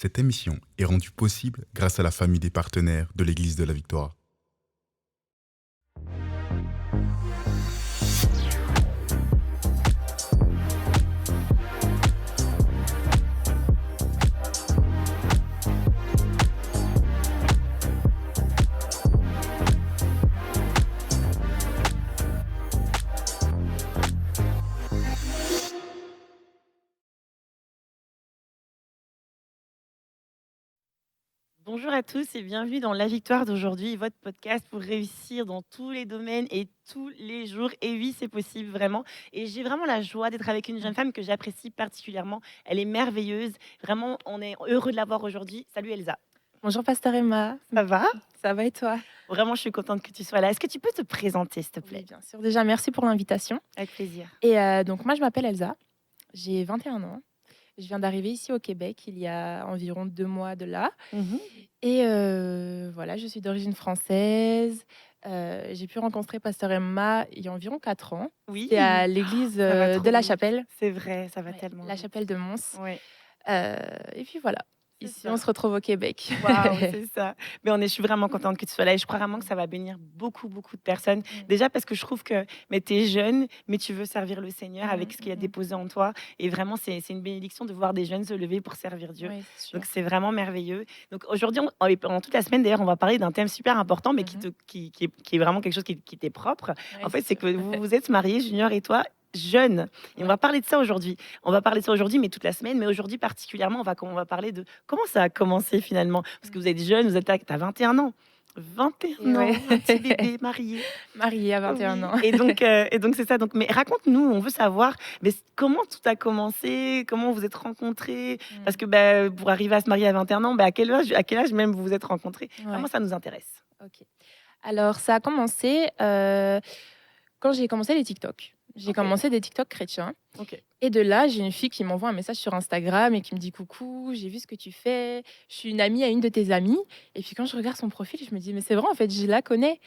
Cette émission est rendue possible grâce à la famille des partenaires de l'Église de la Victoire. Bonjour à tous et bienvenue dans La Victoire d'aujourd'hui, votre podcast pour réussir dans tous les domaines et tous les jours. Et oui, c'est possible vraiment. Et j'ai vraiment la joie d'être avec une jeune femme que j'apprécie particulièrement. Elle est merveilleuse. Vraiment, on est heureux de la voir aujourd'hui. Salut Elsa. Bonjour Pasteur Emma, Ça va? ça va et toi? Vraiment, je suis contente que tu sois là. Est-ce que tu peux te présenter, s'il te Oui, plaît? bien sûr. Déjà, merci pour l'invitation. Avec plaisir. Et donc, moi, je m'appelle Elsa, j'ai 21 ans. Je viens d'arriver ici au Québec il y a environ 2 mois de là. Mhm. Et voilà, je suis d'origine française. J'ai pu rencontrer Pasteur Emma il y a environ 4 ans. Oui, C'était à l'église ça va trop de la vite. Chapelle. C'est vrai, ça va Ouais, tellement la vite. Chapelle de Mons. Ouais, Et puis voilà, c'est ici ça. on se retrouve au Québec. Waouh, c'est ça. Mais je suis vraiment contente que tu sois là et je crois vraiment que ça va bénir beaucoup, beaucoup de personnes. Déjà parce que je trouve que tu es jeune, mais tu veux servir le Seigneur avec ce qu'il a déposé en toi. Et vraiment, c'est une bénédiction de voir des jeunes se lever pour servir Dieu. Oui, c'est sûr. Donc, c'est vraiment merveilleux. Donc, aujourd'hui, et pendant toute la semaine, d'ailleurs, on va parler d'un thème super important, mais qui est vraiment quelque chose qui t'est propre. Ouais, En fait, c'est sûr. que vous vous êtes mariés, Junior et toi, jeunes. Et on va parler de ça aujourd'hui. On va parler de ça aujourd'hui, mais toute la semaine. Mais aujourd'hui, particulièrement, on va parler de comment ça a commencé finalement. Parce que vous êtes jeune, t'as 21 ans. 21 Et ans, ouais. un petit bébé marié. Mariée à 21 Oui. ans. Et donc c'est ça. Donc, mais raconte-nous, on veut savoir mais comment tout a commencé, comment vous êtes rencontrés. Parce que pour arriver à se marier à 21 ans, à quel âge même vous vous êtes rencontrés. Vraiment, Ouais, ça nous intéresse. OK. Alors ça a commencé, quand j'ai commencé les TikTok. J'ai Ok. commencé des TikTok chrétiens Ok. et de là, j'ai une fille qui m'envoie un message sur Instagram et qui me dit: «Coucou, j'ai vu ce que tu fais, je suis une amie à une de tes amies» et puis quand je regarde son profil, je me dis: «Mais c'est vrai en fait, je la connais»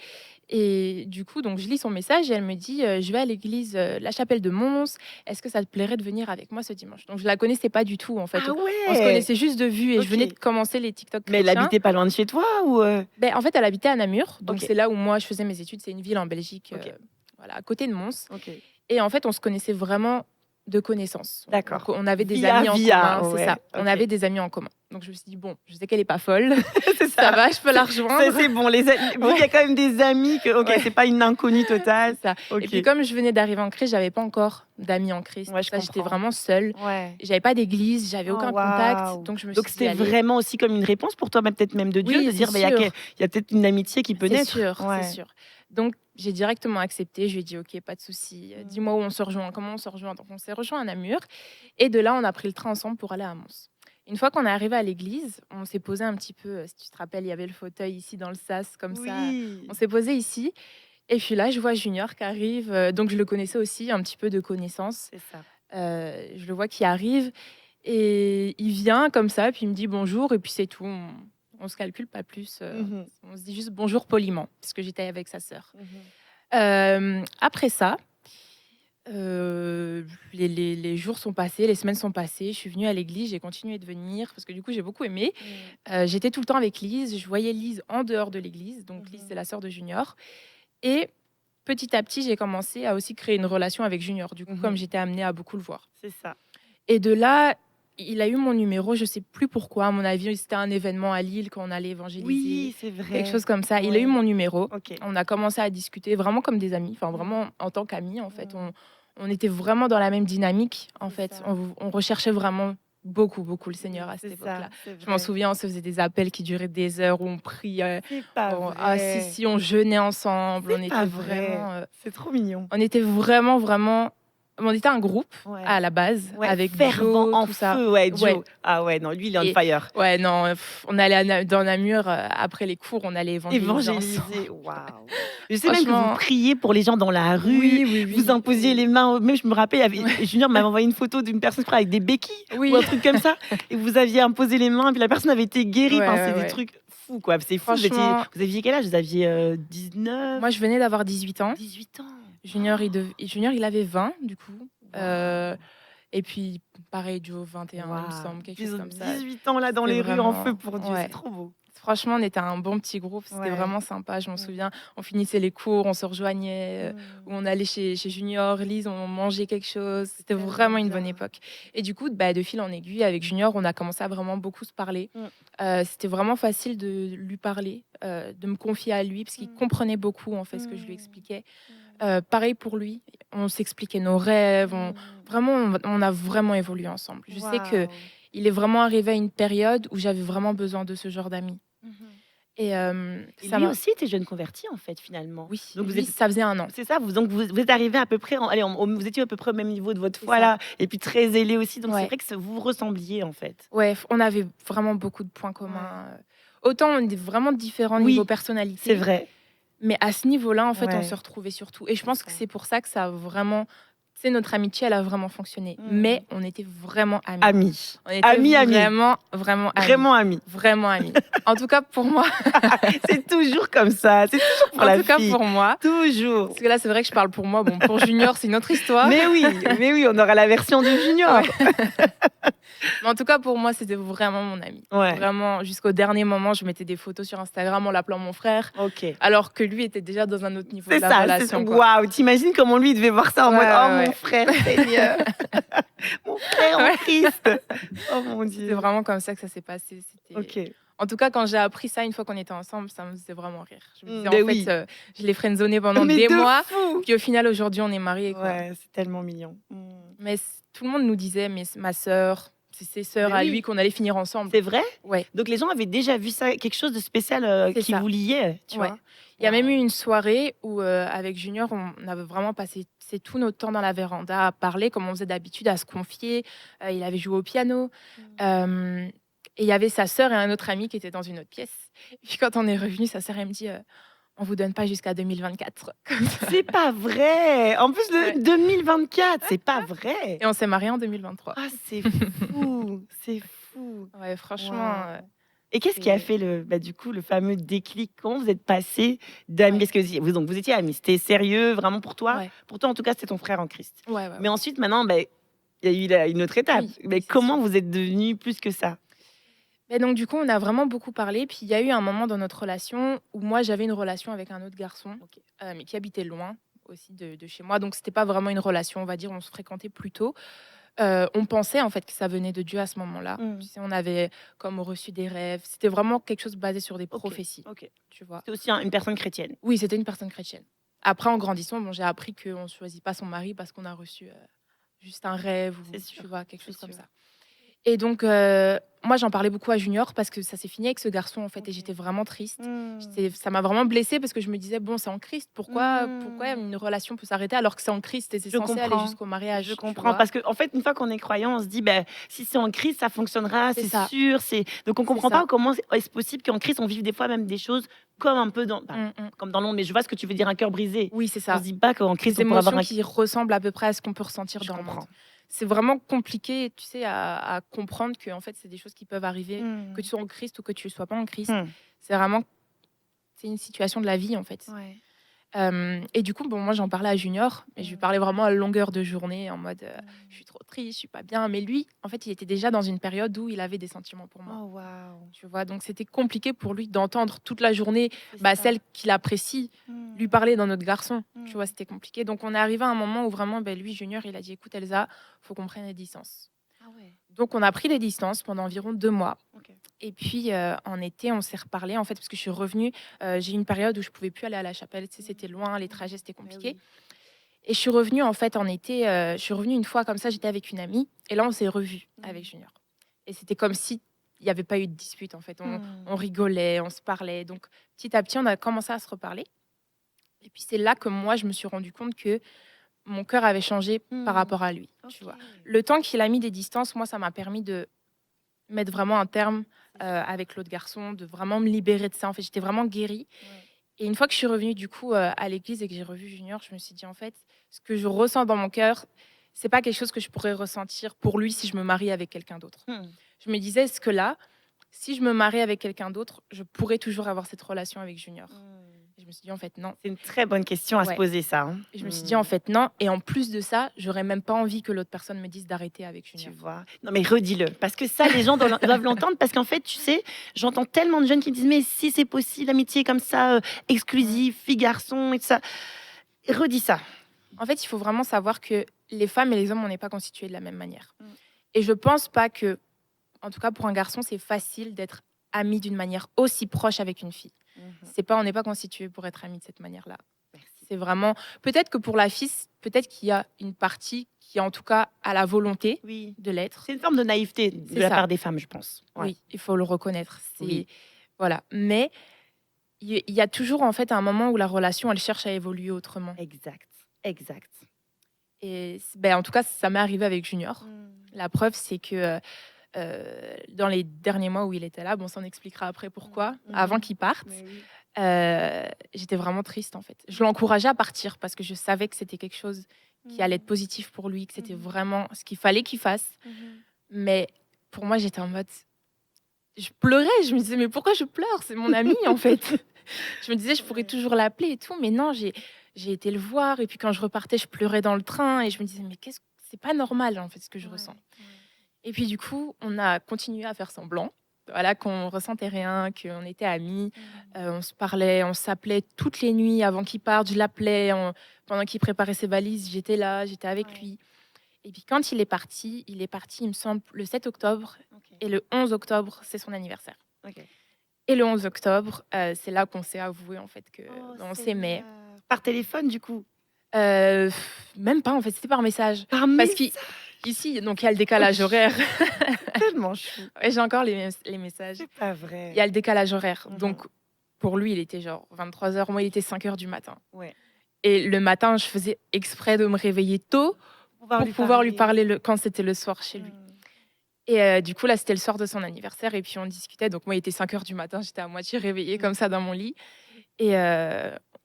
et du coup, donc je lis son message et elle me dit: «Je vais à l'église, la chapelle de Mons, est-ce que ça te plairait de venir avec moi ce dimanche?» Donc je la connaissais pas du tout en fait, Ah on se ouais. connaissait juste de vue et je venais Ok. de commencer les TikTok Mais elle chrétiens. habitait pas loin de chez toi ou Ben en fait, elle habitait à Namur, donc Ok. c'est là où moi je faisais mes études. C'est une ville en Belgique, Ok. voilà, à côté de Mons. Ok. Et en fait, on se connaissait vraiment de connaissances. D'accord. On avait des Via amis en via. commun, c'est Ouais. ça. On Ok. avait des amis en commun. Donc je me suis dit: «Bon, je sais qu'elle est pas folle, C'est ça ça. va, je peux la C'est rejoindre». c'est bon. Vu qu'il y a Ouais, quand même des amis que ok, ouais, c'est pas une inconnue totale. c'est ça. Et Ok. puis comme je venais d'arriver en Christ, j'avais pas encore d'amis en Christ. Ouais, je Ça, j'étais comprends. vraiment seule. Ouais. J'avais pas d'église, j'avais Oh aucun contact. waouh! Donc je me Donc suis dit: c'était «Allez». vraiment aussi comme une réponse pour toi, peut-être même de Dieu, de Oui, c'est dire: il y a sûr. il y a peut-être une amitié qui peut C'est naître. sûr, c'est Ouais. sûr. Donc, j'ai directement accepté. Je lui ai dit: «OK, pas de souci. Mmh. Dis-moi où on se rejoint, comment on se rejoint?» Donc, on s'est rejoint à Namur et de là, on a pris le train ensemble pour aller à Mons. Une fois qu'on est arrivé à l'église, on s'est posé un petit peu, si tu te rappelles, il y avait le fauteuil ici dans le sas comme ça. On Oui. s'est posé ici et puis là, je vois Junior qui arrive, donc je le connaissais aussi, un petit peu de connaissance. C'est ça. Je le vois qui arrive et il vient comme ça, puis il me dit: «Bonjour» et puis c'est tout. On se calcule pas plus, Mmh. on se dit juste bonjour poliment, parce que j'étais avec sa sœur. Mmh. Après ça, les jours sont passés, les semaines sont passées. Je suis venue à l'église, j'ai continué de venir parce que du coup, j'ai beaucoup aimé. Mmh. J'étais tout le temps avec Lise, je voyais Lise en dehors de l'église. Donc Lise, Mmh. c'est la sœur de Junior. Et petit à petit, j'ai commencé à aussi créer une relation avec Junior, du coup, comme Mmh. j'étais amenée à beaucoup le voir. C'est ça. Et de là, il a eu mon numéro, je sais plus pourquoi. À mon avis, c'était un événement à Lille quand on allait évangéliser, Oui, c'est quelque vrai. chose comme ça. Il a eu Ouais. mon numéro. OK. On a commencé à discuter vraiment comme des amis, enfin vraiment en tant qu'amis en fait. Mmh. On était vraiment dans la même dynamique en C'est fait. ça. On recherchait vraiment beaucoup, beaucoup le Seigneur à cette C'est ça, époque-là. c'est Je m'en vrai. souviens, on se faisait des appels qui duraient des heures où on priait. C'est pas Ah si, vrai. si, on jeûnait ensemble. C'est pas vrai. C'est trop mignon. On était vraiment, vraiment. On était un groupe Ouais. à la base Ouais, avec fervent, Joe, en tout ça. feu, ouais, Ouais. Joe. Ah ouais, non, lui, il est on Et fire. ouais, non, on allait dans Namur, après les cours, on allait évangéliser ensemble. Évangéliser, waouh! Je sais même que vous Franchement, priez pour les gens dans la rue, oui, oui, vous oui. imposiez les mains, même je me rappelle, il y avait Ouais. Junior m'avait envoyé une photo d'une personne, je crois, avec des béquilles ou Oui, un truc comme ça et vous aviez imposé les mains, puis la personne avait été ouais, guérie. Enfin, c'est ouais, des ouais. trucs fous, quoi. C'est fou, Franchement, vous aviez quel âge? Vous aviez, 19, moi, je venais d'avoir 18 ans. 18 ans? Junior, il avait 20, du coup. Waouh! Et puis, pareil, Joe 21, il me Waouh. semble, quelque Ils chose ont comme ça. 18 ans là dans C'était les rues en vraiment feu pour Dieu, c'est ouais. trop beau. Franchement, on était un bon petit groupe, c'était Ouais. vraiment sympa, je m'en Mmh. souviens. On finissait les cours, on se rejoignait, ou Mmh. on allait chez Junior, Lise, on mangeait quelque chose. C'était Tellement vraiment une bonne bien. époque. Et du coup, bah, de fil en aiguille, avec Junior, on a commencé à vraiment beaucoup se parler. Mmh. C'était vraiment facile de lui parler, de me confier à lui, parce qu'il Mmh. comprenait beaucoup, en fait, ce que je lui Mmh. expliquais. Mmh. Pareil pour lui, on s'expliquait nos rêves, Mmh. vraiment, on a vraiment évolué ensemble. Je sais que Waouh. il est vraiment arrivé à une période où j'avais vraiment besoin de ce genre d'amis. Mmh. Et Et ça lui m'a aussi était jeune converti en fait finalement. oui, Donc vous lui, êtes ça faisait 1 an, c'est ça, vous êtes arrivés à peu près allez, vous étiez à peu près au même niveau de votre c'est foi ça. là et puis très zélés aussi donc c'est Ouais, vrai que vous vous ressembliez en fait. ouais, on avait vraiment beaucoup de points Ouais. communs, autant on est vraiment différents niveau Oui, c'est personnalité, vrai. mais à ce niveau-là, en fait, on se Ouais, retrouvait surtout et je c'est pense que ça. c'est pour ça que ça a vraiment tu sais, notre amitié, elle a vraiment fonctionné, Mmh. mais on était vraiment amis. Amis. On était Amis, amis. vraiment, vraiment amis. Vraiment amis. Vraiment amis. En tout cas pour moi C'est toujours comme ça, c'est toujours pour en la tout cas fille. pour moi, Toujours. parce que là, c'est vrai que je parle pour moi. Bon, pour Junior, c'est une autre histoire. Mais oui, on aura la version de Junior. Ouais. Mais en tout cas, pour moi, c'était vraiment mon ami. Ouais. Vraiment, jusqu'au dernier moment, je mettais des photos sur Instagram en l'appelant mon frère, OK. alors que lui était déjà dans un autre niveau de C'est la ça, relation, quoi. waouh, t'imagines comment lui il devait voir ça en Ouais, mode oh ouais, mon ouais. frère Seigneur, mon frère en Ouais. Christ. Oh mon C'était Dieu. vraiment comme ça que ça s'est passé. OK. En tout cas, quand j'ai appris ça, une fois qu'on était ensemble, ça me faisait vraiment rire. Je me disais, en Ben fait, oui. je l'ai friendzonné pendant Mais des de mois, fou. puis au final, aujourd'hui, on est mariés, quoi. Ouais, c'est tellement mignon. Mais tout le monde nous disait, mais ma sœur, c'est ses sœurs Mais à oui. lui qu'on allait finir ensemble. C'est vrai? Ouais, Donc les gens avaient déjà vu ça, quelque chose de spécial c'est qui ça. vous liait, tu Ouais. vois? Il y a même eu Waouh. une soirée où, avec Junior, on avait vraiment passé c'est tout notre temps dans la véranda à parler comme on faisait d'habitude, à se confier. Il avait joué au piano, hem et il y avait sa sœur et un autre ami qui étaient dans une autre pièce. Et puis quand on est revenu, sa sœur, elle me dit: «On vous donne pas jusqu'à 2024». Comme ça. C'est pas vrai. En plus Ouais. le 2024, c'est pas vrai. Et on s'est mariés en 2023. Ah c'est fou, c'est fou. Ouais, franchement, Waouh. Et qu'est-ce qui a c'est fait du coup, le fameux déclic? Comment vous êtes passés d'amis? ouais, Parce que donc vous étiez amis, c'était sérieux vraiment pour toi? ouais, Pour toi, en tout cas, c'était ton frère en Christ. ouais, ouais, Mais ouais. ensuite, maintenant, il y a eu une autre étape. Oui, Mais oui, c'est comment sûr. vous êtes devenus plus que ça? Et donc du coup, on a vraiment beaucoup parlé. Puis il y a eu un moment dans notre relation où moi, j'avais une relation avec un autre garçon, OK. mais qui habitait loin aussi de chez moi. Donc c'était pas vraiment une relation, on va dire, on se fréquentait plutôt. On pensait en fait que ça venait de Dieu à ce moment-là. Mmh. Tu sais, on avait comme reçu des rêves. C'était vraiment quelque chose basé sur des OK, prophéties, OK. tu vois. C'est aussi une personne chrétienne? Oui, c'était une personne chrétienne. Après, en grandissant, bon, j'ai appris qu'on ne choisit pas son mari parce qu'on a reçu juste un rêve ou C'est sûr, tu vois, quelque c'est chose comme sûr. ça. Et donc, moi, j'en parlais beaucoup à Junior parce que ça s'est fini avec ce garçon, en fait, et OK. j'étais vraiment triste. Mmh. Ça m'a vraiment blessée parce que je me disais, bon, c'est en Christ, pourquoi Mmh. une relation peut s'arrêter alors que c'est en Christ et c'est Je censé aller comprends. jusqu'au Je mariage, tu comprends vois? parce qu'en fait, une fois qu'on est croyant, on se dit: si c'est en Christ, ça fonctionnera, C'est c'est ça, sûr, donc on c'est comprend pas ça. comment est-ce possible qu'en Christ, on vive des fois même des choses comme un peu Mm. comme dans l'ombre, mais je vois ce que tu veux dire, un cœur brisé. Oui, c'est On se ça. dit pas qu'en Christ, Des on pourrait avoir émotions un qui ressemblent à peu près à ce qu'on peut ressentir je dans le monde. comprends. C'est vraiment compliqué, tu sais, à comprendre que en fait, c'est des choses qui peuvent arriver, que Mmh. tu sois en Christ ou que tu ne sois pas en Christ. Mmh. C'est vraiment c'est une situation de la vie, en fait. Ouais. Et du coup, bon, moi, j'en parlais à Junior, mais je lui Mmh. parlais vraiment à longueur de journée, en mode, je suis trop triste, je suis pas bien. Mais lui, en fait, il était déjà dans une période où il avait des sentiments pour moi. Oh waouh! Tu vois, donc c'était compliqué pour lui d'entendre toute la journée C'est ça. celle qu'il apprécie lui Mmh. parler d'un autre garçon. Tu vois, Mmh. c'était compliqué. Donc on est arrivé à un moment où vraiment, lui, Junior, il a dit, écoute, Elsa, faut qu'on prenne les distances. Ah ouais. Donc on a pris les distances pendant environ 2 mois. OK. Et puis en été, on s'est reparlé en fait parce que je suis revenue. J'ai eu une période où je pouvais plus aller à la chapelle. Tu sais, c'était loin, les trajets c'était Bah compliqué. oui. Et je suis revenue en fait en été. Je suis revenue une fois comme ça. J'étais avec une amie et là on s'est revus avec Junior. Et c'était comme si il n'y avait pas eu de dispute en fait. On rigolait, on se parlait. Donc petit à petit, on a commencé à se reparler. Et puis c'est là que moi je me suis rendu compte que mon cœur avait changé par rapport à lui. Tu vois. OK. Le temps qu'il a mis des distances, moi ça m'a permis de mettre vraiment un terme avec l'autre garçon, de vraiment me libérer de ça. En fait, j'étais vraiment guérie. Ouais. Et une fois que je suis revenue du coup à l'église et que j'ai revu Junior, je me suis dit en fait, ce que je ressens dans mon cœur, c'est pas quelque chose que je pourrais ressentir pour lui si je me marie avec quelqu'un d'autre. Mmh. Je me disais, est-ce que là, si je me marie avec quelqu'un d'autre, je pourrais toujours avoir cette relation avec Junior? Mmh. Je me me suis dit, en fait, non. C'est une très bonne question à se Ouais. poser, ça. Hein. Et je me suis dit, en fait, non. Et en plus de ça, j'aurais même pas envie que l'autre personne me dise d'arrêter avec Tu Junior. vois. Non, mais redis-le. Parce que ça, les gens doivent l'entendre. Parce qu'en fait, tu sais, j'entends tellement de jeunes qui me disent, mais si c'est possible, l'amitié comme ça, exclusive, fille-garçon, et tout ça. Redis ça. En fait, il faut vraiment savoir que les femmes et les hommes, on n'est pas constitués de la même manière. Mm. Et je pense pas que, en tout cas pour un garçon, c'est facile d'être ami d'une manière aussi proche avec une fille. On n'est pas constitué pour être ami de cette manière-là. Merci. C'est vraiment, peut-être que pour la fille, peut-être qu'il y a une partie qui, en tout cas, a la volonté Oui. de l'être. C'est une forme de naïveté de C'est la ça. part des femmes, je pense. Ouais. Oui, il faut le reconnaître. Oui. Voilà. Mais il y a toujours, en fait, un moment où la relation, elle cherche à évoluer autrement. Exact. Exact. Et en tout cas, ça m'est arrivé avec Junior. La preuve, c'est que dans les derniers mois où il était là, bon, ça on expliquera après pourquoi, avant qu'il parte, Mais oui. j'étais vraiment triste en fait. Je l'encourageais à partir parce que je savais que c'était quelque chose qui allait être positif pour lui, que c'était vraiment ce qu'il fallait qu'il fasse. Mais pour moi, j'étais en mode... Je pleurais, je me disais, mais pourquoi je pleure? C'est mon ami en fait. Je me disais, je pourrais toujours l'appeler et tout, mais non, j'ai été le voir. Et puis quand je repartais, je pleurais dans le train et je me disais, mais c'est pas normal en fait ce que je ressens. Et puis du coup, on a continué à faire semblant, voilà, qu'on ressentait rien, qu'on était amis. On se parlait, on s'appelait toutes les nuits avant qu'il parte. Je l'appelais pendant qu'il préparait ses valises. J'étais là, j'étais avec lui. Et puis quand il est parti, il me semble, le 7 octobre. Et le 11 octobre, c'est son anniversaire. Et le 11 octobre, c'est là qu'on s'est avoué en fait qu'on s'aimait. Par téléphone, du coup. Même pas en fait, c'était par message. Parce qu'ici, donc il y a le décalage horaire. Tellement chou. Ouais, j'ai encore les messages. C'est pas vrai. Il y a le décalage horaire. Donc pour lui, il était genre 23h, moi il était 5h du matin. Ouais. Et le matin, je faisais exprès de me réveiller tôt pour pouvoir lui parler quand c'était le soir chez lui. Et du coup, là, c'était le soir de son anniversaire. Et puis, on discutait. Donc, moi, il était 5h du matin. J'étais à moitié réveillée comme ça dans mon lit. Et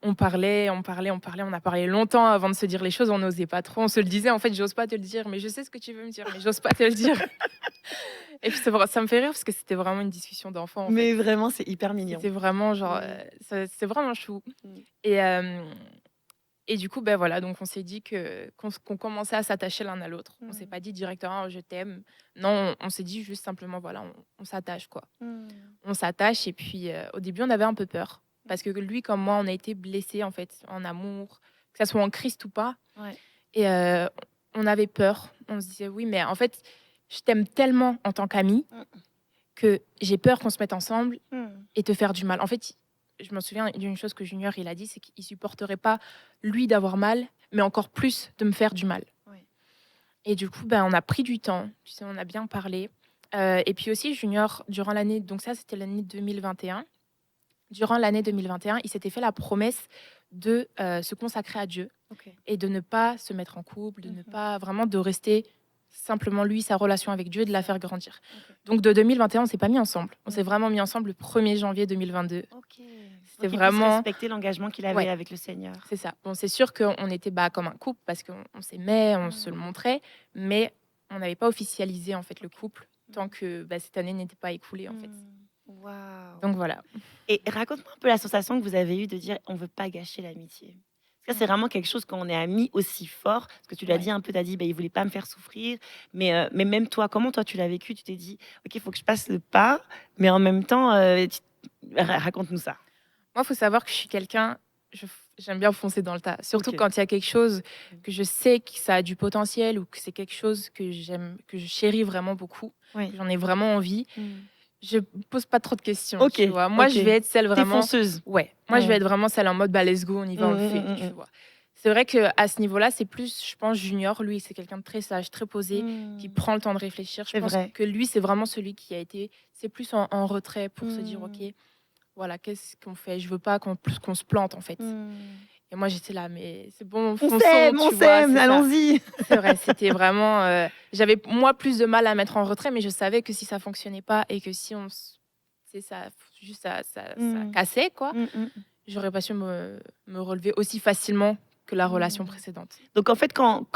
on parlait. On a parlé longtemps avant de se dire les choses. On n'osait pas trop. On se le disait. En fait, j'ose pas te le dire. Mais je sais ce que tu veux me dire. Mais j'ose pas te le dire. Et puis, ça me fait rire parce que c'était vraiment une discussion d'enfant. Mais vraiment, c'est hyper mignon. C'était vraiment genre... c'est vraiment chou. Et du coup, ben voilà, donc on s'est dit qu'on commençait à s'attacher l'un à l'autre. On s'est pas dit directement oh, je t'aime. Non, on s'est dit juste simplement voilà, on s'attache quoi. On s'attache et puis au début on avait un peu peur parce que lui comme moi on a été blessés en fait en amour, que ça soit en Christ ou pas. Et on avait peur. On se disait oui mais en fait je t'aime tellement en tant qu'ami que j'ai peur qu'on se mette ensemble et te faire du mal. En fait je me souviens d'une chose que Junior il a dit, c'est qu'il supporterait pas lui d'avoir mal, mais encore plus de me faire du mal. Et du coup, on a pris du temps, tu sais, on a bien parlé. Et puis aussi Junior, durant l'année, donc ça c'était l'année 2021. Durant l'année 2021, il s'était fait la promesse de se consacrer à Dieu et de ne pas se mettre en couple, de ne pas vraiment de rester simplement lui, sa relation avec Dieu, et de la faire grandir. Donc de 2021, on s'est pas mis ensemble. On s'est vraiment mis ensemble le 1er janvier 2022. C'était vraiment respecter l'engagement qu'il avait avec le Seigneur. C'est ça. Bon, c'est sûr qu'on était comme un couple parce qu'on s'aimait, on se le montrait, mais on n'avait pas officialisé en fait le couple tant que cette année n'était pas écoulée en fait. Wow. Donc voilà. Et raconte-moi un peu la sensation que vous avez eue de dire on veut pas gâcher l'amitié. Parce que c'est vraiment quelque chose quand on est amis aussi fort. Parce que tu l'as dit un peu, tu as dit il voulait pas me faire souffrir. Mais même toi, comment toi tu l'as vécu? Tu t'es dit ok, il faut que je passe le pas, mais en même temps, raconte-nous ça. Moi, il faut savoir que je suis quelqu'un, j'aime bien foncer dans le tas. Surtout quand il y a quelque chose que je sais que ça a du potentiel ou que c'est quelque chose que j'aime, que je chéris vraiment beaucoup, que j'en ai vraiment envie. Je pose pas trop de questions. Tu vois. Moi, je vais être celle vraiment... T'es fonceuse. Ouais. Moi, je vais être vraiment celle en mode let's go, on y va, on le fait. Tu vois. C'est vrai qu'à ce niveau-là, c'est plus, je pense, Junior. Lui, c'est quelqu'un de très sage, très posé, qui prend le temps de réfléchir. Je pense que lui, c'est vraiment celui qui a été... C'est plus en retrait pour se dire, OK, voilà, qu'est-ce qu'on fait? Je veux pas qu'on se plante, en fait. Et moi, j'étais là, mais c'est bon, fonçons, on s'aime, allons-y. C'est vrai, c'était vraiment... j'avais, moi, plus de mal à mettre en retrait, mais je savais que si ça fonctionnait pas et que si ça cassait, quoi, j'aurais pas su me relever aussi facilement que la relation précédente. Donc, en fait, quand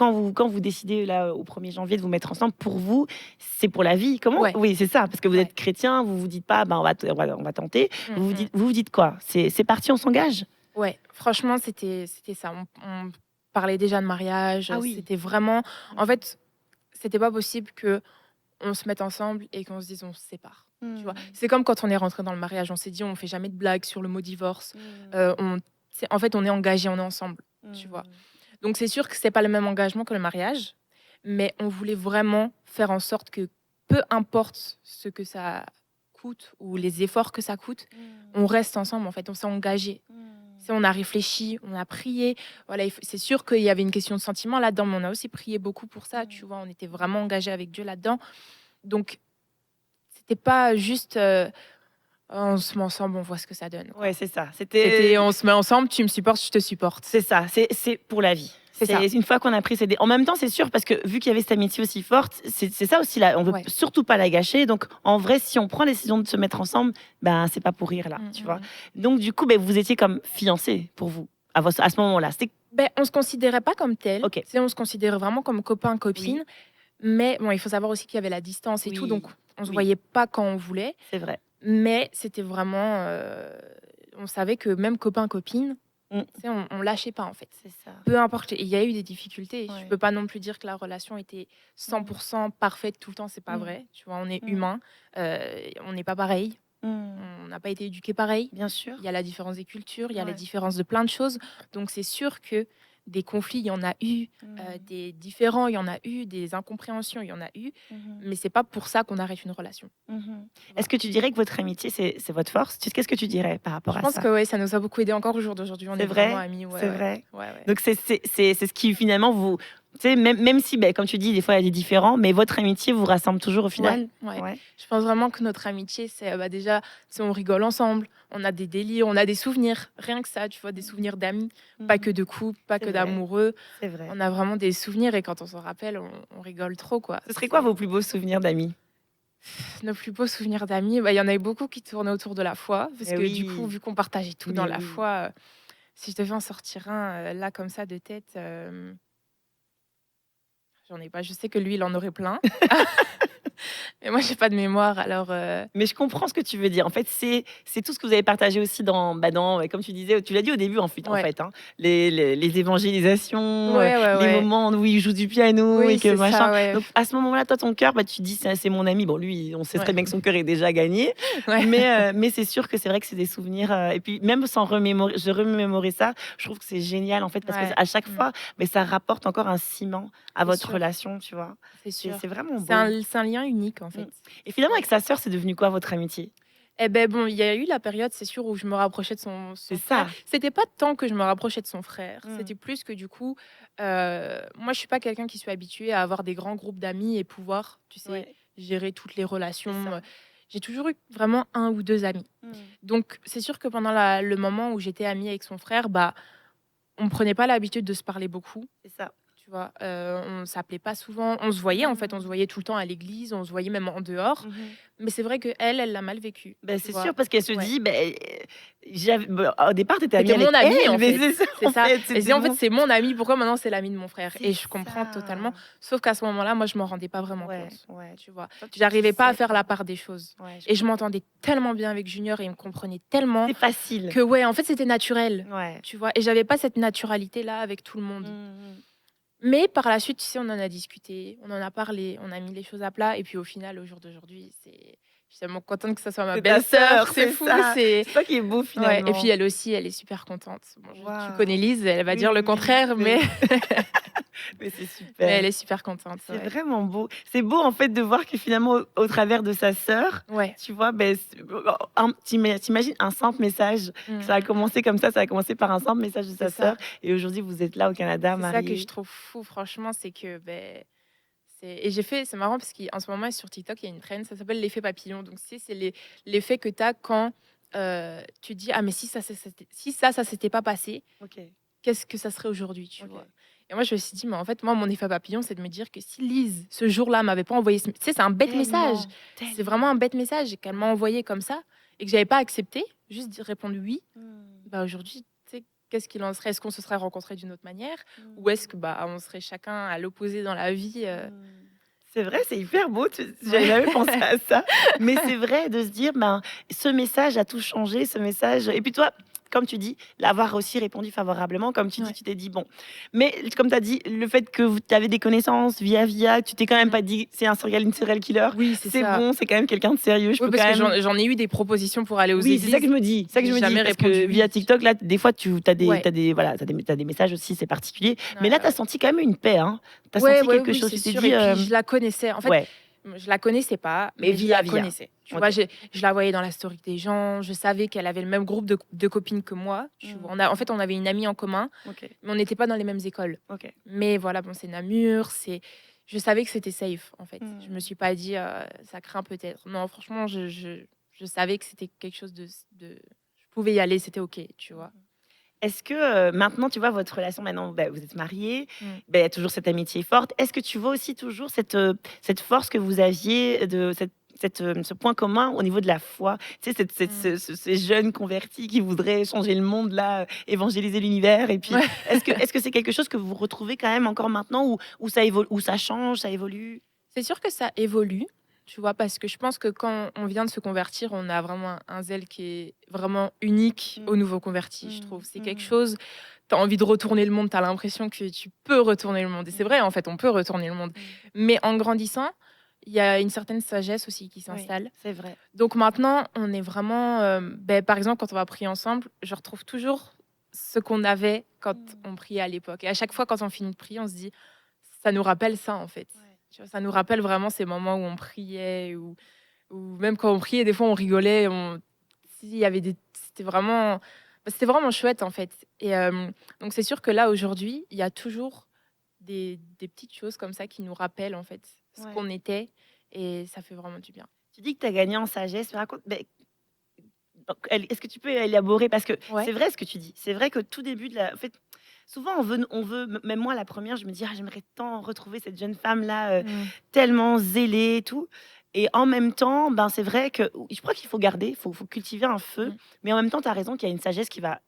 vous décidez, là, au 1er janvier, de vous mettre ensemble, pour vous, c'est pour la vie. Comment? Oui, c'est ça, parce que vous êtes chrétien, vous vous dites pas, on va tenter. Vous vous dites quoi? C'est parti, on s'engage? Ouais, franchement, c'était ça. On parlait déjà de mariage, Ah oui. c'était vraiment en fait, c'était pas possible qu'on se mette ensemble et qu'on se dise: «On se sépare». Tu vois? C'est comme quand on est rentré dans le mariage, on s'est dit: «On fait jamais de blagues sur le mot divorce». On c'est en fait, on est engagés, on est ensemble, tu vois? Donc c'est sûr que c'est pas le même engagement que le mariage, mais on voulait vraiment faire en sorte que peu importe ce que ça coûte ou les efforts que ça coûte, on reste ensemble, en fait, on s'est engagés. Tu on a réfléchi, on a prié. Voilà, c'est sûr qu'il y avait une question de sentiment là-dedans, mais on a aussi prié beaucoup pour ça, tu vois? On était vraiment engagés avec Dieu là-dedans. Donc, c'était pas juste, «On se met ensemble, on voit ce que ça donne», quoi. Ouais, c'est ça. C'était: «On se met ensemble, tu me supportes, je te supporte». C'est ça, c'est pour la vie. C'est ça. Une fois qu'on a pris en même temps, c'est sûr, parce que vu qu'il y avait cette amitié aussi forte, c'est ça aussi, là, on veut Ouais. surtout pas la gâcher. Donc, en vrai, si on prend la décision de se mettre ensemble, ben, c'est pas pour rire, là, tu vois. Donc, du coup, ben, vous étiez comme fiancés, pour vous, à ce moment-là. C'était Ben, on se considérait pas comme tel. OK. Tu sais, on se considérait vraiment comme copains, copines. Oui. Mais bon, il faut savoir aussi qu'il y avait la distance et tout, Oui. donc on se Oui. voyait pas quand on voulait. C'est vrai. Mais c'était vraiment, on savait que même copains, copines, Mm. tu sais, on lâchait pas, en fait. C'est ça. Peu importe, il y a eu des difficultés. Ouais. Je peux pas non plus dire que la relation était 100% parfaite tout le temps, c'est pas vrai. Tu vois, on est humain, on n'est pas pareil, on n'a pas été éduqués pareil. Bien sûr. Il y a la différence des cultures, il y a la Ouais. différence de plein de choses. Donc c'est sûr que des conflits, il y en a eu, des différends, il y en a eu, des incompréhensions, il y en a eu. Mais c'est pas pour ça qu'on arrête une relation. Est-ce que tu dirais que votre amitié, c'est votre force? Qu'est-ce que tu dirais par rapport Je à pense ça? que ouais, ça nous a beaucoup aidé encore au jour d'aujourd'hui. On C'est est vrai? vraiment amis. Ouais, C'est ouais. vrai? Ouais, ouais. Donc, c'est ce qui, finalement, vous... Tu sais, même si, ben, comme tu dis, des fois, il y a des différends, mais votre amitié vous rassemble toujours au final? Ouais. Je pense vraiment que notre amitié, c'est déjà, tu sais, on rigole ensemble, on a des délires, on a des souvenirs, rien que ça, tu vois, des souvenirs d'amis, pas que de couple, pas C'est que vrai. d'amoureux. C'est vrai. On a vraiment des souvenirs et quand on s'en rappelle, on rigole trop, quoi. Ce serait quoi vos plus beaux souvenirs d'amis? Nos plus beaux souvenirs d'amis, bah, il y en avait beaucoup qui tournaient autour de la foi, parce Eh que du oui. coup, vu qu'on partageait tout Mais dans la oui. foi, si je devais en sortir un, là, comme ça, de tête, j'en ai pas. Je sais que lui, il en aurait plein. Mais moi, j'ai pas de mémoire, alors... Mais je comprends ce que tu veux dire. En fait, c'est tout ce que vous avez partagé aussi comme tu disais, tu l'as dit au début, en fait, Ouais. hein, les évangélisations, Ouais, ouais, les ouais. moments où il joue du piano Oui, et que c'est machin. ça, ouais. Donc, à ce moment-là, toi, ton cœur, bah, tu dis, c'est mon ami. Bon, lui, on sait très Ouais. bien que son cœur est déjà gagné. Ouais. Mais c'est sûr que c'est vrai que c'est des souvenirs. Et puis, même sans remémorer ça, je trouve que c'est génial, en fait, parce Ouais. qu'à chaque fois, mais ça rapporte encore un ciment à C'est votre sûr. relation, tu vois. C'est sûr. C'est vraiment beau. C'est un lien unique, en fait. Et finalement, avec sa sœur, c'est devenu quoi votre amitié? Eh ben bon, il y a eu la période, c'est sûr, où je me rapprochais de son C'est frère. ça. C'était pas tant que je me rapprochais de son frère, Mm. c'était plus que du coup, moi je suis pas quelqu'un qui suis habitué à avoir des grands groupes d'amis et pouvoir, tu sais, Ouais. gérer toutes les C'est relations. ça. J'ai toujours eu vraiment un ou deux amis. Donc c'est sûr que pendant le moment où j'étais amie avec son frère, bah on prenait pas l'habitude de se parler beaucoup. C'est ça. Tu vois, on s'appelait pas souvent, on se voyait en fait, on se voyait tout le temps à l'église, on se voyait même en dehors. Mais c'est vrai que elle l'a mal vécu. Ben, tu c'est vois. sûr, parce qu'elle se Ouais. dit, au départ, tu étais amie C'était avec mon amie, elle, en mais fait. c'est ça. C'est en ça. fait, Et c'était c'est en fait, mon- c'est mon ami, pourquoi maintenant c'est l'ami de mon frère? C'est Et je comprends ça. totalement. Sauf qu'à ce moment-là, moi, je m'en rendais pas vraiment Ouais, compte. ouais. Tu vois, Toi, tu j'arrivais pas à sais, faire quoi. la part des choses. Ouais, Et je m'entendais tellement bien avec Junior et il me comprenait tellement c'est facile. que, ouais, en fait, c'était naturel. Ouais. Tu vois, et j'avais pas cette naturalité-là avec tout le monde. Mhm. Mais par la suite, tu sais, on en a discuté, on en a parlé, on a mis les choses à plat. Et puis au final, au jour d'aujourd'hui, je suis tellement contente que ça soit ma C'est ta belle-sœur. sœur, C'est c'est fou. ça. C'est... C'est ça qui est beau, Ouais. finalement. Et puis elle aussi, elle est super contente. Bon, tu Waouh. connais Lise, elle va Oui, dire le oui, contraire, oui. mais... Mais c'est mais super. elle est super contente. C'est Ouais. vraiment beau. C'est beau, en fait, de voir que finalement, au travers de sa sœur, Ouais. tu vois, ben, t'imagines un simple message. Que ça a Mhm. commencé comme ça a commencé par un simple message de C'est sa ça. sœur. Et aujourd'hui, vous êtes là au Canada, C'est ça que je mariés. trouve fou, franchement, c'est que... Et c'est marrant parce qu'en ce moment, sur TikTok, il y a une trend, ça s'appelle l'effet papillon. Donc, c'est l'effet que tu as quand tu dis, ah, mais si ça s'était pas passé, Ok. qu'est-ce que ça serait aujourd'hui, tu Ok. vois. Et moi, je me suis dit, mais en fait, moi, mon effet papillon, c'est de me dire que si Lise, ce jour-là, m'avait pas envoyé... Tu sais, c'est un bête message. C'est vraiment un bête message qu'elle m'a envoyé comme ça et que j'avais pas accepté, juste répondu oui. Bah, aujourd'hui, tu sais, qu'est-ce qu'il en serait? Est-ce qu'on se serait rencontrés d'une autre manière? Ou est-ce que on serait chacun à l'opposé dans la vie C'est vrai, c'est hyper beau. J'avais jamais pensé à ça. Mais c'est vrai de se dire, ce message a tout changé, ce message. Et puis toi, comme tu dis, l'avoir aussi répondu favorablement. Comme tu dis, Ouais. tu t'es dit, bon. Mais comme tu as dit, le fait que tu avais des connaissances via, tu t'es quand même Mmh. pas dit, c'est un serial killer. Oui, c'est C'est ça. bon, c'est quand même quelqu'un de sérieux. Je Oui, peux parce quand que même. j'en ai eu des propositions pour aller aux Oui, c'est ça que églises. je me dis. C'est ça que je J'ai me dis. jamais Parce répondu que via oui. TikTok, là, des fois, tu as Ouais. voilà, t'as des messages aussi, c'est particulier. Mais Ouais, là, tu as ouais. senti quand même une paix. Hein. Tu as Ouais, senti ouais, quelque oui, chose. c'est Tu t'es sûr. dit, Et puis, je la connaissais. En fait, ouais, je la connaissais pas, mais mais je la via. connaissais. Tu Ok. vois, je la voyais dans la story des gens. Je savais qu'elle avait le même groupe de copines que moi. Tu vois. En fait, on avait une amie en commun, Ok. mais on n'était pas dans les mêmes écoles. Ok. Mais voilà, bon, c'est Namur. Je savais que c'était safe, en fait. Je me Mm. suis pas dit, ça craint peut-être. Non, franchement, je savais que c'était quelque chose Je pouvais y aller, c'était OK, tu vois. Est-ce que maintenant, tu vois, votre relation, maintenant, bah, vous êtes mariés, Mm. bah, il y a toujours cette amitié forte. Est-ce que tu vois aussi toujours cette force que vous aviez, ce point commun au niveau de la foi? Tu sais, Mm. ces jeunes convertis qui voudraient changer le monde, là, évangéliser l'univers. Et puis, Ouais. est-ce que c'est quelque chose que vous retrouvez quand même encore maintenant ou ça évolue, ou ça change, ça évolue? C'est sûr que ça évolue, tu vois, parce que je pense que quand on vient de se convertir, on a vraiment un zèle qui est vraiment unique aux nouveaux convertis, je trouve. C'est quelque chose, tu as envie de retourner le monde, tu as l'impression que tu peux retourner le monde. Et c'est vrai, en fait, on peut retourner le monde. Mais en grandissant, il y a une certaine sagesse aussi qui Oui, s'installe. c'est vrai. Donc maintenant, on est vraiment, par exemple, quand on va prier ensemble, je retrouve toujours ce qu'on avait quand on priait à l'époque. Et à chaque fois, quand on finit de prier, on se dit, ça nous rappelle ça, en fait. Ouais. Tu vois, ça nous rappelle vraiment ces moments où on priait, ou même quand on priait, des fois on rigolait. Il y avait c'était vraiment chouette, en fait. Et donc c'est sûr que là, aujourd'hui, il y a toujours des petites choses comme ça qui nous rappellent, en fait, ce Ouais. qu'on était. Et ça fait vraiment du bien. Tu dis que tu as gagné en sagesse. Donc, est-ce que tu peux élaborer? Parce que Ouais. c'est vrai ce que tu dis. C'est vrai que tout début de la. En fait, souvent, on veut, même moi, la première, je me dis, ah, j'aimerais tant retrouver cette jeune femme-là, Mm. tellement zélée et tout. Et en même temps, ben, c'est vrai que je crois qu'il faut garder, faut cultiver un feu. Mm. Mais en même temps, tu as raison qu'il y a une sagesse qui va,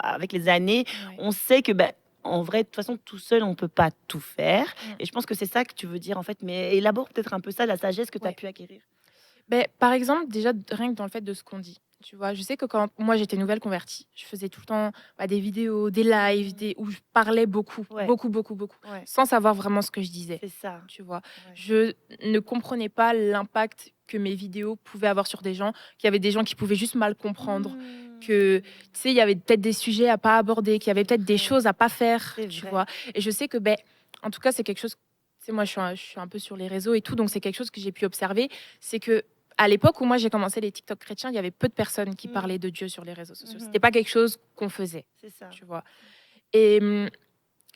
avec les années. Ouais. On sait que, ben, en vrai, de toute façon, tout seul, on peut pas tout faire. Mm. Et je pense que c'est ça que tu veux dire, en fait. Mais élabore peut-être un peu ça, la sagesse que tu as Ouais. pu acquérir. Par exemple, déjà, rien que dans le fait de ce qu'on dit. Tu vois, je sais que quand moi j'étais nouvelle convertie, je faisais tout le temps des vidéos, des lives, où je parlais beaucoup, Ouais. beaucoup, beaucoup, beaucoup, Ouais, sans savoir vraiment ce que je disais. c'est ça. Tu vois, Ouais. je ne comprenais pas l'impact que mes vidéos pouvaient avoir sur des gens, qu'il y avait des gens qui pouvaient juste mal comprendre, que tu sais, il y avait peut-être des sujets à pas aborder, qu'il y avait peut-être des vrai. choses à pas faire, C'est tu vrai. vois. Et je sais que, en tout cas, c'est quelque chose. Tu sais, moi, je suis un peu sur les réseaux et tout, donc c'est quelque chose que j'ai pu observer, c'est que à l'époque où moi j'ai commencé les TikTok chrétiens, il y avait peu de personnes qui parlaient de Dieu sur les réseaux sociaux. C'était pas quelque chose qu'on faisait, C'est ça. tu vois. Et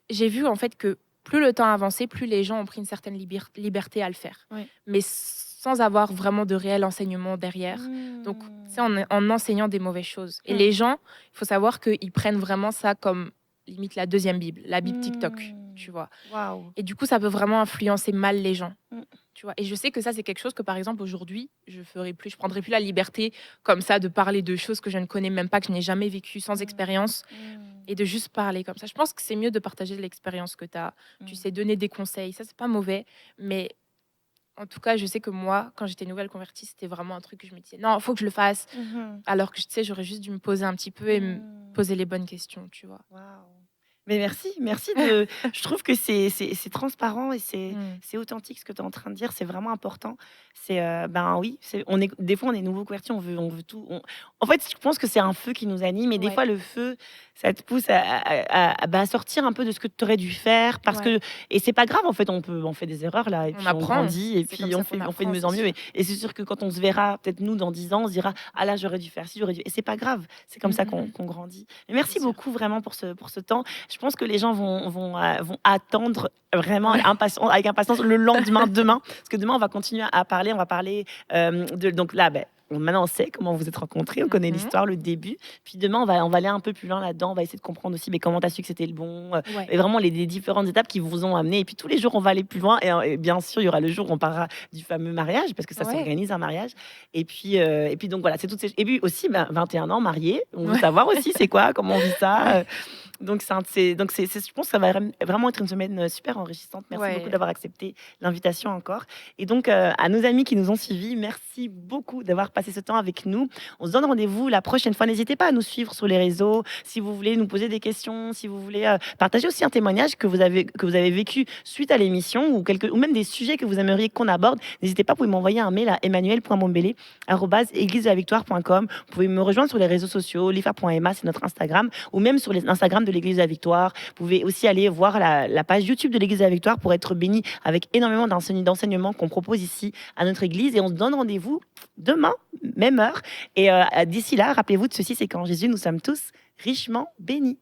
j'ai vu en fait que plus le temps avançait, plus les gens ont pris une certaine liberté à le faire, Ouais. mais sans avoir vraiment de réel enseignement derrière. Donc, tu sais, en enseignant des mauvaises choses. Et les gens, il faut savoir qu'ils prennent vraiment ça comme limite la deuxième Bible, la Bible TikTok, tu vois. Waouh. Et du coup, ça peut vraiment influencer mal les gens. Mm. Tu vois. Et je sais que ça, c'est quelque chose que, par exemple, aujourd'hui, je ferai plus. Je prendrai plus la liberté comme ça de parler de choses que je ne connais même pas, que je n'ai jamais vécues, sans expérience, et de juste parler comme ça. Je pense que c'est mieux de partager l'expérience que tu as. Tu sais, donner des conseils. Ça, c'est pas mauvais. Mais en tout cas, je sais que moi, quand j'étais nouvelle convertie, c'était vraiment un truc que je me disais, non, il faut que je le fasse. Alors que, tu sais, j'aurais juste dû me poser un petit peu et me poser les bonnes questions, tu vois. Waouh. Mais merci de. Je trouve que c'est transparent et Mm. c'est authentique ce que tu es en train de dire. C'est vraiment important. C'est ben oui, on est des fois on est nouveau converti, on veut tout. En fait, je pense que c'est un feu qui nous anime et des Ouais. fois le feu, ça te pousse à sortir un peu de ce que tu aurais dû faire parce Ouais. que et c'est pas grave en fait. On fait des erreurs là et On puis on apprend. grandit et C'est puis comme ça on qu'on fait de apprend, mieux en c'est mieux. sûr. Et c'est sûr que quand on se verra peut-être nous dans 10 ans, on se dira ah là j'aurais dû faire ci, j'aurais dû. Et c'est pas grave. C'est comme ça qu'on grandit. Mais merci C'est sûr. beaucoup vraiment pour ce temps. Je pense que les gens vont attendre vraiment avec impatience le lendemain, demain. Parce que demain, on va continuer à parler. On va parler donc là, maintenant, on sait comment vous êtes rencontrés. On connaît l'histoire, le début. Puis demain, on va aller un peu plus loin là-dedans. On va essayer de comprendre aussi comment tu as su que c'était le bon. Ouais. Et vraiment, les différentes étapes qui vous ont amené. Et puis tous les jours, on va aller plus loin. Et bien sûr, il y aura le jour où on parlera du fameux mariage, parce que ça Ouais. s'organise un mariage. Et puis donc voilà, c'est toutes ces. Et puis aussi, 21 ans, marié. On veut Ouais. savoir aussi, c'est quoi, comment on vit ça. Donc, je pense que ça va vraiment être une semaine super enrichissante. Merci beaucoup Ouais. d'avoir accepté l'invitation encore. Et donc, à nos amis qui nous ont suivis, merci beaucoup d'avoir passé ce temps avec nous. On se donne rendez-vous la prochaine fois. N'hésitez pas à nous suivre sur les réseaux. Si vous voulez nous poser des questions, si vous voulez partager aussi un témoignage que vous avez vécu suite à l'émission ou même des sujets que vous aimeriez qu'on aborde, n'hésitez pas, vous pouvez m'envoyer un mail à emmanuel.mombele@églisedelavictoire.com. Vous pouvez me rejoindre sur les réseaux sociaux, lifa.emma, c'est notre Instagram, ou même sur l'Instagram de l'Église de la Victoire. Vous pouvez aussi aller voir la page YouTube de l'Église de la Victoire pour être béni avec énormément d'enseignements qu'on propose ici à notre Église. Et on se donne rendez-vous demain, même heure. Et d'ici là, rappelez-vous de ceci, c'est qu'en Jésus, nous sommes tous richement bénis.